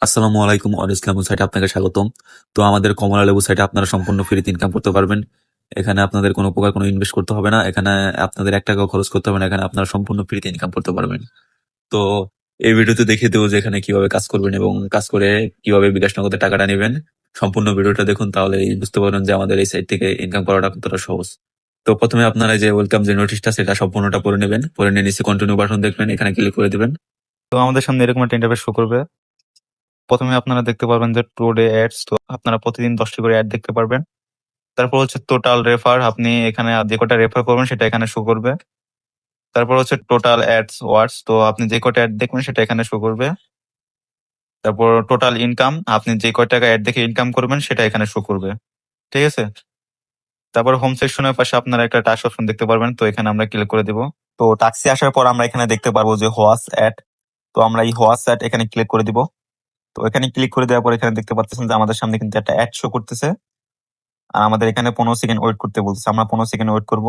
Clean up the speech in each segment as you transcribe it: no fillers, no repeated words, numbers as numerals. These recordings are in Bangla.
আসসালামু আলাইকুম। অরেঞ্জ লেবু সাইটে আপনাকে স্বাগতম। তো আমাদের কমলা লেবু সাইটে আপনারা সম্পূর্ণ ফ্রিতে ইনকাম করতে পারবেন। এখানে আপনাদের কোনো প্রকার কোনো ইনভেস্ট করতে হবে না। এখানে আপনাদের ১ টাকাও খরচ করতে হবে না। এখানে আপনারা সম্পূর্ণ ফ্রিতে ইনকাম করতে পারবেন। তো এই ভিডিওতে দেখিয়ে দেবো যে এখানে কিভাবে কাজ করবেন এবং কাজ করে কিভাবে বিকাশ নগদে টাকাটা নেবেন। সম্পূর্ণ ভিডিওটা দেখুন, তাহলেই বুঝতে পারবেন যে আমাদের এই সাইট থেকে ইনকাম করাটা কতটা সহজ। তো প্রথমে আপনারা যে ওয়েলকাম যে নোটিশটা সেটা সম্পূর্ণটা পড়ে নেবেন। পড়ে নিয়ে নিচে কন্টিনিউ বাটন দেখবেন, এখানে ক্লিক করে দিবেন। তো আমাদের সামনে এরকম একটা ইন্টারফেস শো করবে। প্রথমে আপনারা দেখতে পারবেন যে টুডে অ্যাডস, তো আপনারা প্রতিদিন 10টি করে অ্যাড দেখতে পারবেন। তারপর হচ্ছে টোটাল রেফার, আপনি এখানে যে কটা রেফার করবেন সেটা এখানে শো করবে। তারপর হচ্ছে টোটাল অ্যাডস ওয়ার্ডস, তো আপনি যে কটা অ্যাড দেখবেন সেটা এখানে শো করবে। তারপর টোটাল ইনকাম, আপনি যে কয় টাকা অ্যাড দেখে ইনকাম করবেন সেটা এখানে শো করবে। ঠিক আছে। তারপর হোম সেকশনের পাশে আপনারা একটা টাস্ক অপশন দেখতে পারবেন, তো এখানে আমরা ক্লিক করে দিব। তো টাস্কে আসার পর আমরা এখানে দেখতে পারবো যে হোয়াটস অ্যাড, তো আমরা এই হোয়াটস অ্যাড এখানে ক্লিক করে দিব। তো এখানে ক্লিক করে দেওয়ার পর এখানে দেখতে পাচ্ছেন যে আমাদের সামনে কিন্তু একটা অ্যাড শো করতেছে, আর আমাদের এখানে 15 সেকেন্ড ওয়েট করতে বলতেছে। আমরা 15 সেকেন্ড ওয়েট করব।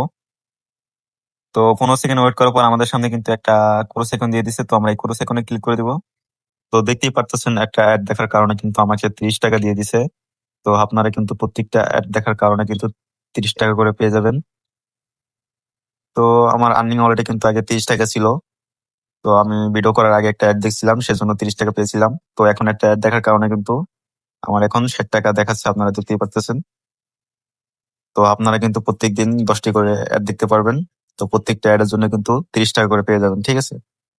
তো 15 সেকেন্ড ওয়েট করার পর আমাদের সামনে কিন্তু একটা ক্রো সেকেন্ড দিয়ে দিচ্ছে, তো আমরা এই ক্রো সেকেন্ডে ক্লিক করে দিব। তো দেখতেই পারতেছেন একটা অ্যাড দেখার কারণে কিন্তু আমাকে 30 টাকা দিয়ে দিছে। তো আপনারা কিন্তু প্রত্যেকটা অ্যাড দেখার কারণে কিন্তু 30 টাকা করে পেয়ে যাবেন। তো আমার আর্নিং অলরেডি কিন্তু আগে 30 টাকা ছিল। তো আমি ভিডিও করার আগে একটা অ্যাড দেখছিলাম, সেজন্য 30 টাকা পেয়েছিলাম। তো এখন একটা অ্যাড দেখার কারণে কিন্তু আমার এখন 60 টাকা দেখাচ্ছে, আপনারা দেখতেই পাচ্ছেন। তো আপনারা কিন্তু প্রত্যেকদিন 10টি করে অ্যাড দেখতে পারবেন। তো প্রত্যেকটা অ্যাডের জন্য কিন্তু 30 টাকা করে পেয়ে যাবেন। ঠিক আছে।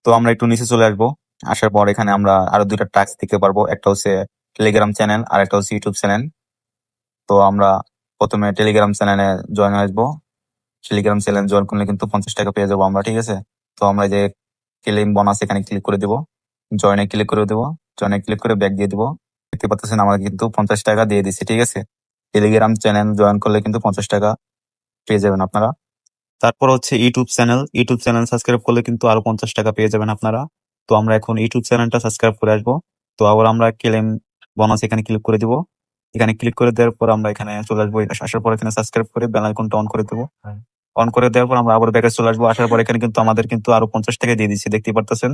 তো আমরা একটু নিচে চলে আসবো। আসার পর এখানে আমরা আরো 2টা টাস্ক দেখতে পারবো। একটা হচ্ছে টেলিগ্রাম চ্যানেল আর একটা হচ্ছে ইউটিউব চ্যানেল। তো আমরা প্রথমে টেলিগ্রাম চ্যানেলে জয়েন আসবো। টেলিগ্রাম চ্যানেল জয়েন করলে কিন্তু 50 টাকা পেয়ে যাবো আমরা। ঠিক আছে। তো আমরা যে ক্লেম বোনাস এখানে ক্লিক করে দিব, জয়েনে ক্লিক করে দেবো, জয়েনে ক্লিক করে ব্যাক দিয়ে দিব। দেখতে পাচ্ছেন আমাকে কিন্তু 50 টাকা দিয়ে দিচ্ছে। ঠিক আছে। টেলিগ্রাম চ্যানেল জয়েন করলে কিন্তু 50 টাকা পেয়ে যাবেন আপনারা। তারপর হচ্ছে ইউটিউব চ্যানেল সাবস্ক্রাইব করলে কিন্তু আরো 50 টাকা পেয়ে যাবেন আপনারা। তো আমরা এখন ইউটিউব চ্যানেলটা সাবস্ক্রাইব করে আসবো। তো আবার আমরা ক্লেম বোনাস এখানে ক্লিক করে দিব। এখানে ক্লিক করে দেওয়ার পর আমরা এখানে চলে আসবো। আসার পর এখানে সাবস্ক্রাইব করে বেল আইকনটা অন করে দেবো। অন করে দেওয়ার পর আমরা আবার ব্যাকে চলে আসবো। আসার পর এখানে কিন্তু আমাদের কিন্তু আরো 50 টাকা দিয়ে দিচ্ছে, দেখতে পারতেছেন।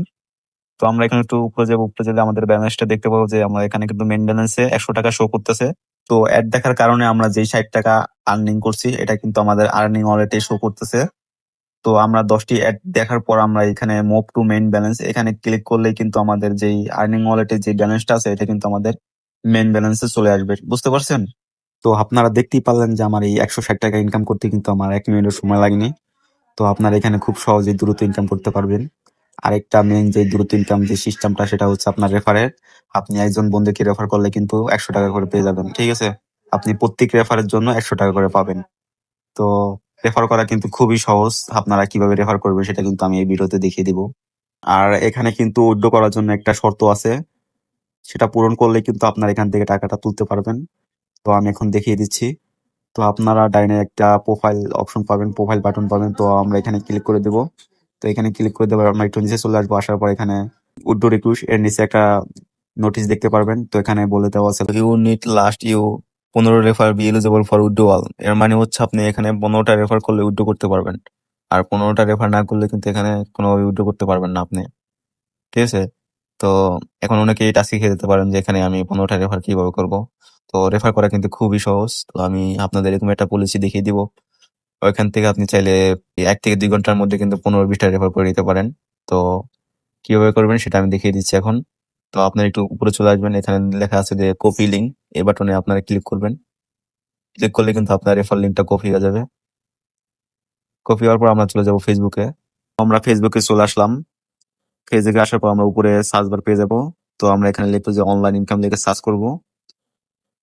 তো আমরা এখানে একটু উপরে যাবো। উপরে গেলে আমাদের ব্যালেন্সটা দেখতে পাবো যে আমরা এখানে কিন্তু মেন ব্যালেন্সে 100 টাকা শো করতেছে। তো অ্যাড দেখার কারণে আমরা যেই 60 টাকা আর্নিং করছি এটা কিন্তু আমাদের আর্নিং অলরেডি শো করতেছে। তো আমরা 10টি অ্যাড দেখার পর আমরা এখানে মুভ টু মেইন ব্যালেন্স এখানে ক্লিক করলেই কিন্তু আমাদের যেই আর্নিং ওয়ালেটের যে ব্যালেন্সটা আছে এটা কিন্তু আমাদের মেইন ব্যালেন্সে চলে আসবে। বুঝতে পারছেন? তো আপনারা দেখতেই পারলেন যে আমার এই 160 টাকা ইনকাম করতে কিন্তু আমার 1 মিনিটও সময় লাগেনি। তো আপনারা এখানে খুব সহজেই দ্রুত ইনকাম করতে পারবেন। আরেকটা মেইন যে দ্রুত ইনকাম যে সিস্টেমটা সেটা হচ্ছে আপনার রেফারের। আপনি একজন বন্ধুকে রেফার করলে কিন্তু 100 টাকা করে পেয়ে যাবেন। ঠিক আছে। আপনি প্রত্যেক রেফারের জন্য 100 টাকা করে পাবেন। তো রেফার করা কিন্তু খুবই সহজ। আপনারা কিভাবে রেফার করবেন সেটা কিন্তু আমি এই ভিডিওতে দেখিয়ে দিব। আর এখানে কিন্তু উইথড্র করার জন্য একটা শর্ত আছে, সেটা পূরণ করলে কিন্তু আপনারা এখান থেকে টাকাটা তুলতে পারবেন। তো আমি এখন দেখিয়ে দিচ্ছি। তো আপনারা ডাইনে একটা প্রোফাইল অপশন পাবেন, প্রোফাইল বাটন পাবেন। তো আমরা এখানে ক্লিক করে দেব। তো এখানে ক্লিক করে দেওয়ার আমরা একটু নিচে চলে আসবো। আসার পর এখানে উইথড্র রিকোয়েস্ট এর নিচে একটা নোটিশ দেখতে পারবেন। তো এখানে বলে দেওয়া আছে you need last you 15 refer be eligible for withdrawal. এর মানে হচ্ছে আপনি এখানে 15টা রেফার করলে উইথড্র করতে পারবেন। আর 15টা রেফার না করলে কিন্তু এখানে কোনোভাবে উইথড্র করতে পারবেন না আপনি। ঠিক আছে। তো এখন অনেকে এই টাস্কে খেয়ে যেতে পারেন যে এখানে আমি 15টা রেফার কিভাবে করব। তো রেফার করা কিন্তু খুবই সহজ। তো আমি আপনাদের এরকম একটা পলিসি দেখিয়ে দিব। ওইখান থেকে আপনি চাইলে 1 থেকে 2 ঘন্টার মধ্যে কিন্তু 15-20টা রেফার করে নিতে পারেন। তো কিভাবে করবেন সেটা আমি দেখিয়ে দিচ্ছি এখন। তো আপনার একটু উপরে চলে আসবেন, এখানে লেখা আছে যে কপি লিঙ্ক, এই বাটনে আপনারা ক্লিক করবেন। ক্লিক করলে কিন্তু আপনার রেফার লিঙ্কটা কপি হয়ে যাবে। কপি হওয়ার পর আমরা চলে যাব ফেসবুকে। আমরা ফেসবুকে চলে আসলাম। ফেসবুকে আসার পর আমরা উপরে সার্চ বার পেয়ে যাব। তো আমরা এখানে লিখবো যে অনলাইন ইনকাম লিখে সার্চ করব।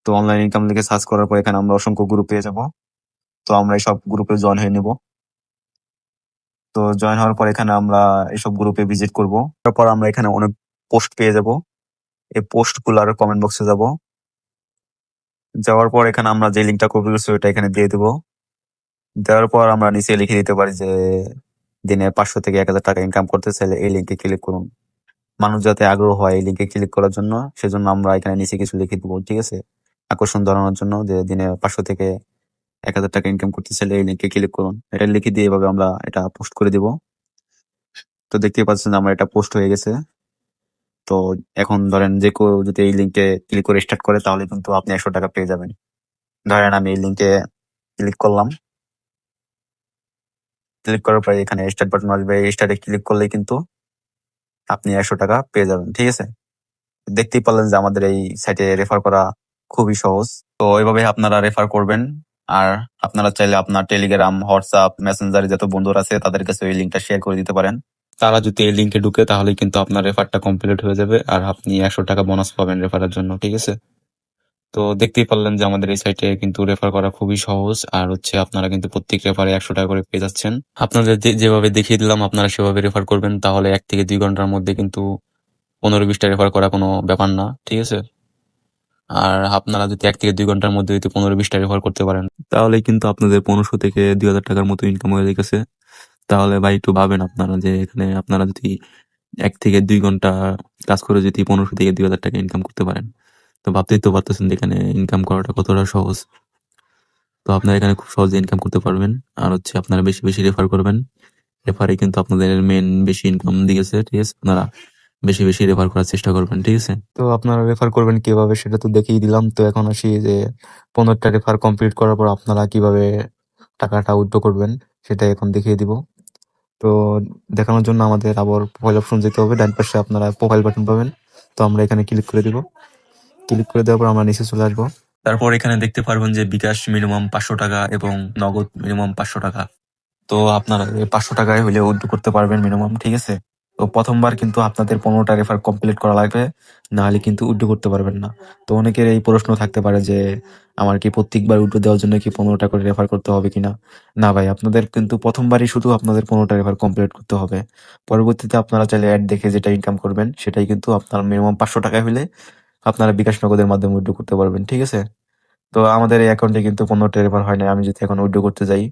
তো অনলাইন ইনকাম লিখে সার্চ করার পর এখানে আমরা অসংখ্য গ্রুপ পেয়ে যাব। তো আমরা এই সব গ্রুপে জয়েন হয়ে নেব। তো জয়েন হওয়ার পর এখানে আমরা এইসব গ্রুপে ভিজিট করব। তারপর আমরা এখানে অনেক পোস্ট পেয়ে যাব। এই পোস্ট গুলার কমেন্ট বক্সে যাব। যাওয়ার পর এখানে আমরা যে লিঙ্কটা কপি করছি ওইটা এখানে দিয়ে দেবো। দেওয়ার পর আমরা নিচে লিখে দিতে পারি যে দিনে 500 থেকে 1000 টাকা ইনকাম করতে চাইলে এই লিঙ্কে ক্লিক করুন। মানুষ যাতে আগ্রহ হয় এই লিঙ্কে ক্লিক করার জন্য, সেজন্য আমরা এখানে নিচে কিছু লিখে দেবো। ঠিক আছে। আকর্ষণ ধরানোর জন্য যে দিনে 500 থেকে 1000 টাকা ইনকাম করতে চাইলে এই লিঙ্কে ক্লিক করুন। এটা লিখে দিয়ে এভাবে আমরা এটা পোস্ট করে দিব। তো দেখতেই পাচ্ছেন আমার এটা পোস্ট হয়ে গেছে। তো এখন ধরেন যে কেউ যদি এই লিঙ্কে ক্লিক করে স্টার্ট করে তাহলে কিন্তু আপনি 100 টাকা পেয়ে যাবেন। ধরেন আমি এই লিঙ্কে ক্লিক করলাম, ক্লিক করার পরে এখানে স্টার্ট বাটন আসবে, এই স্টার্টে ক্লিক করলেই কিন্তু আপনি 100 টাকা পেয়ে যাবেন। ঠিক আছে, দেখতেই পারলেন যে আমাদের এই সাইটে রেফার করা খুবই সহজ। তো এইভাবে আপনারা রেফার করবেন। আর আপনারা চাইলে আপনার টেলিগ্রাম, হোয়াটসঅ্যাপ, মেসেঞ্জারে যত বন্ধুরা আছে তাদের কাছে এই লিঙ্কটা শেয়ার করে দিতে পারেন। তারা যদি এই লিঙ্কে ঢুকে তাহলে কিন্তু আপনার রেফারটা কমপ্লিট হয়ে যাবে আর আপনি 100 টাকা বোনাস পাবেন রেফারের জন্য। ঠিক আছে, তো দেখতেই পারলেন যে আমাদের এই সাইটে কিন্তু রেফার করা খুবই সহজ। আর আপনারা কিন্তু প্রত্যেক রেফারে 100 টাকা করে পেয়ে যাচ্ছেন। আপনাদের যেভাবে দেখিয়ে দিলাম আপনারা সেভাবে রেফার করবেন, তাহলে 1 থেকে 2 ঘন্টার মধ্যে কিন্তু 15-20টা রেফার করা কোনো ব্যাপার না। ঠিক আছে, আর আপনারা যদি 1 থেকে 2 ঘন্টার মধ্যে যদি 15-20টা রেফার করতে পারেন তাহলে কিন্তু আপনাদের 1500 থেকে 2000 টাকার মতো ইনকাম হয়ে গেছে। তাহলে ভাই একটু ভাবেন আপনারা যে এখানে আপনারা যদি 1 থেকে 2 ঘন্টা কাজ করে যদি 1500 থেকে 2000 টাকা ইনকাম করতে পারেন, তো ভাবতেই তো পারতেছেন যে এখানে ইনকাম করাটা কতটা সহজ। তো আপনারা এখানে খুব সহজে ইনকাম করতে পারবেন। আর আপনারা বেশি বেশি রেফার করবেন। রেফারে কিন্তু আপনাদের মেন বেশি ইনকাম দিয়েছে। ঠিক আছে, আপনারা বেশি বেশি রেফার করার চেষ্টা করবেন। ঠিক আছে, তো আপনারা রেফার করবেন কিভাবে সেটা তো দেখিয়ে দিলাম। তো এখন আসি যে 15টা রেফার কমপ্লিট করার পর আপনারা কিভাবে টাকাটা উইথড্র করবেন সেটা এখন দেখিয়ে দিব। তো দেখানোর জন্য আমাদের আবার প্রোফাইল অপশন যেতে হবে, ডান পাশে আপনারা প্রোফাইল বাটন পাবেন। তো আমরা এখানে ক্লিক করে দিব। ক্লিক করে দেওয়ার পর আমরা নিচে চলে আসবো। তারপর এখানে দেখতে পারবেন যে বিকাশ মিনিমাম 500 টাকা এবং নগদ মিনিমাম 500 টাকা। তো আপনারা 500 টাকায় হলে উইথড্র করতে পারবেন মিনিমাম। ঠিক আছে, তো প্রথমবার কিন্তু আপনাদের 15টা রেফার কমপ্লিট করা লাগবে, না হলে কিন্তু উইথড্র করতে পারবেন না। তো অনেকের এই প্রশ্ন থাকতে পারে যে আমার কি প্রত্যেকবার উইথড্র দেওয়ার জন্য কি 15টা করে রেফার করতে হবে কিনা। না ভাই, আপনাদের কিন্তু প্রথমবারই শুধু আপনাদের 15টা রেফার কমপ্লিট করতে হবে। পরবর্তীতে আপনারা চাইলে অ্যাড দেখে যেটা ইনকাম করবেন সেটাই কিন্তু আপনার মিনিমাম 500 টাকা হলে আপনারা বিকাশ নগদের মাধ্যমে উইথড্র করতে পারবেন। ঠিক আছে, তো আমাদের এই অ্যাকাউন্টে কিন্তু 15টা রেফার হয় না। আমি যদি এখন উইথড্র করতে যাই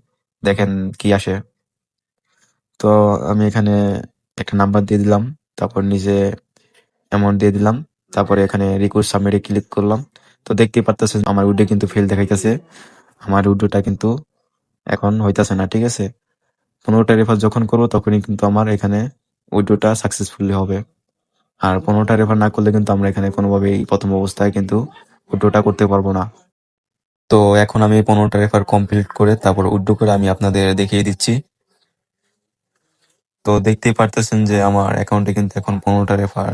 দেখেন কি আসে। তো আমি এখানে একটা নাম্বার দিয়ে দিলাম, তারপর নিচে অ্যামাউন্ট দিয়ে দিলাম, তারপরে এখানে রিকোয়েস্ট সাবমিটে ক্লিক করলাম। তো দেখতেই পারতেছেন আমার উইড্রো কিন্তু ফেল দেখাইতেছে। আমার উইড্রোটা কিন্তু এখন হইতাছে না। ঠিক আছে, 15টা রেফার যখন করবো তখনই কিন্তু আমার এখানে উইড্রোটা সাকসেসফুলি হবে। আর 15টা রেফার না করলে কিন্তু আমরা এখানে কোনোভাবেই প্রথম অবস্থায় কিন্তু উইড্রোটা করতে পারবো না। তো এখন আমি 15টা রেফার কমপ্লিট করে তারপর উইড্রো করে আমি আপনাদের দেখিয়ে দিচ্ছি। তো দেখতেই পারতেছেন যে আমার অ্যাকাউন্টে কিন্তু এখন 15টা রেফার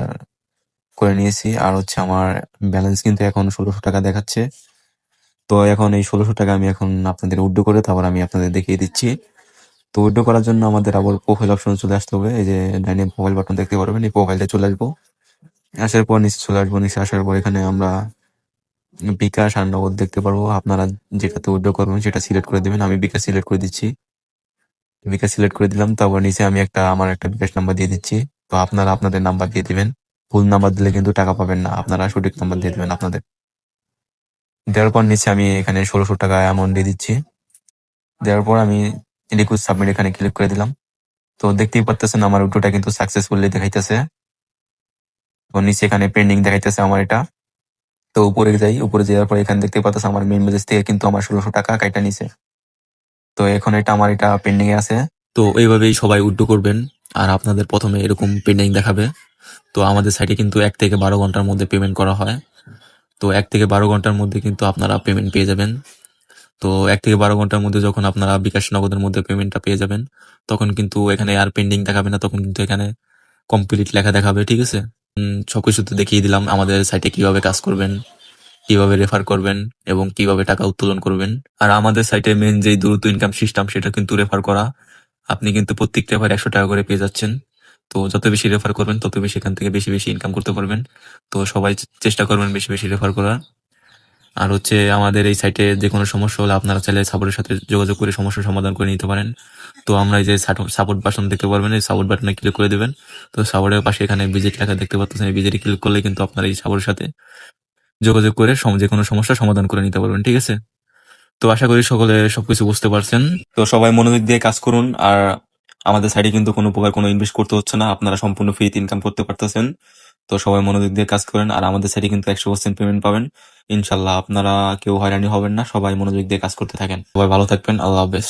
করে নিয়েছি। আর আমার ব্যালেন্স কিন্তু এখন 1600 টাকা দেখাচ্ছে। তো এখন এই 1600 টাকা আমি এখন আপনাদের উইথড্র করে তারপর আমি আপনাদের দেখিয়ে দিচ্ছি। তো উইথড্র করার জন্য আমাদের আবার প্রোফাইল অপশনে চলে আসতে হবে। এই যে ডাইনে প্রোফাইল বাটন দেখতে পারবেন, এই প্রোফাইলটা চলে আসবো। আসার পর নিচে চলে আসবো। নিচে আসার পর এখানে আমরা বিকাশ আর নগদ দেখতে পারবো। আপনারা যেটাতে উইথড্র করবেন সেটা সিলেক্ট করে দেবেন। আমি বিকাশ সিলেক্ট করে দিচ্ছি। বিকাশ সিলেক্ট করে দিলাম, তারপর নিচে আমি আমার একটা বিকাশ নাম্বার দিয়ে দিচ্ছি। তো আপনারা আপনাদের নাম্বার দিয়ে দিবেন। ভুল নাম্বার দিলে কিন্তু টাকা পাবেন না, আপনারা সঠিক নাম্বার দিয়ে দিবেন আপনাদের। দেওয়ার পর নিচে আমি এখানে 1600 টাকা অ্যামাউন্ট দিয়ে দিচ্ছি। দেওয়ার পর আমি রিকোয়েস্ট সাবমিট এখানে ক্লিক করে দিলাম। তো দেখতেই পারতেছেন আমার উইথড্রটা কিন্তু সাকসেসফুলি দেখাইতেছে। তো নিচে এখানে পেন্ডিং দেখাইতেছে আমার এটা। তো উপরে যাই, উপরে যাওয়ার পর এখানে দেখতে পারতেছে আমার মেইন মেসেজ থেকে কিন্তু আমার 1600 টাকা কাইটা নিছে। তো এখন আমার এটা পেন্ডিং এ আছে। তো এইভাবেই সবাই উইথড্র করবেন। আর আপনাদের প্রথমে এরকম পেন্ডিং দেখাবে। তো আমাদের সাইটে কিন্তু 1 থেকে 12 ঘন্টার মধ্যে পেমেন্ট করা হয়। তো 1 থেকে 12 ঘন্টার মধ্যে কিন্তু আপনারা পেমেন্ট পেয়ে যাবেন। তো 1 থেকে 12 ঘন্টার মধ্যে যখন আপনারা বিকাশ নগদের মধ্যে পেমেন্টটা পেয়ে যাবেন তখন কিন্তু এখানে আর পেন্ডিং দেখাবে না, তখন কিন্তু এখানে কমপ্লিট লেখা দেখাবে। ঠিক আছে, সবকিছু তো দেখিয়ে দিলাম আমাদের সাইটে কিভাবে কাজ করবেন, কিভাবে রেফার করবেন এবং কিভাবে টাকা উত্তোলন করবেন। আর আমাদের সাইটে মেন যে দ্রুত ইনকাম সিস্টেম সেটা কিন্তু রেফার করা। আপনি কিন্তু প্রত্যেক রেফার 100 টাকা করে পেয়ে যাচ্ছেন। তো যত বেশি রেফার করবেন তত বেশি এখান থেকে বেশি বেশি ইনকাম করতে পারবেন। তো সবাই চেষ্টা করবেন বেশি বেশি রেফার করার। আর আমাদের এই সাইটে যে কোনো সমস্যা হলে আপনারা চাইলে সাপোর্টের সাথে যোগাযোগ করে সমস্যার সমাধান করে নিতে পারেন। তো আমরা এই যে সাপোর্ট বাটন দেখতে পারবেন, এই সাপোর্ট বাটনে ক্লিক করে দেবেন। তো সাপোর্টের পাশে এখানে ভিজিট লেখা দেখতে পাচ্ছেন, এই ভিজিটে ক্লিক করলে কিন্তু আপনারা এই সাপোর্টের সাথে যোগাযোগ করে যে কোনো সমস্যার সমাধান করে নিতে পারবেন। ঠিক আছে, তো আশা করি সকলে সবকিছু বুঝতে পারছেন। তো সবাই মনোযোগ দিয়ে কাজ করুন। আর আমাদের সাইটে কিন্তু কোনো প্রকার কোনো ইনভেস্ট করতে হচ্ছে না, আপনারা সম্পূর্ণ ফ্রিতে ইনকাম করতে পারতেছেন। তো সবাই মনোযোগ দিয়ে কাজ করেন। আর আমাদের সাইটে কিন্তু 100% পেমেন্ট পাবেন ইনশাল্লাহ। আপনারা কেউ হয়রানি হবেন না, সবাই মনোযোগ দিয়ে কাজ করতে থাকেন। সবাই ভালো থাকবেন, আল্লাহ হাফেজ।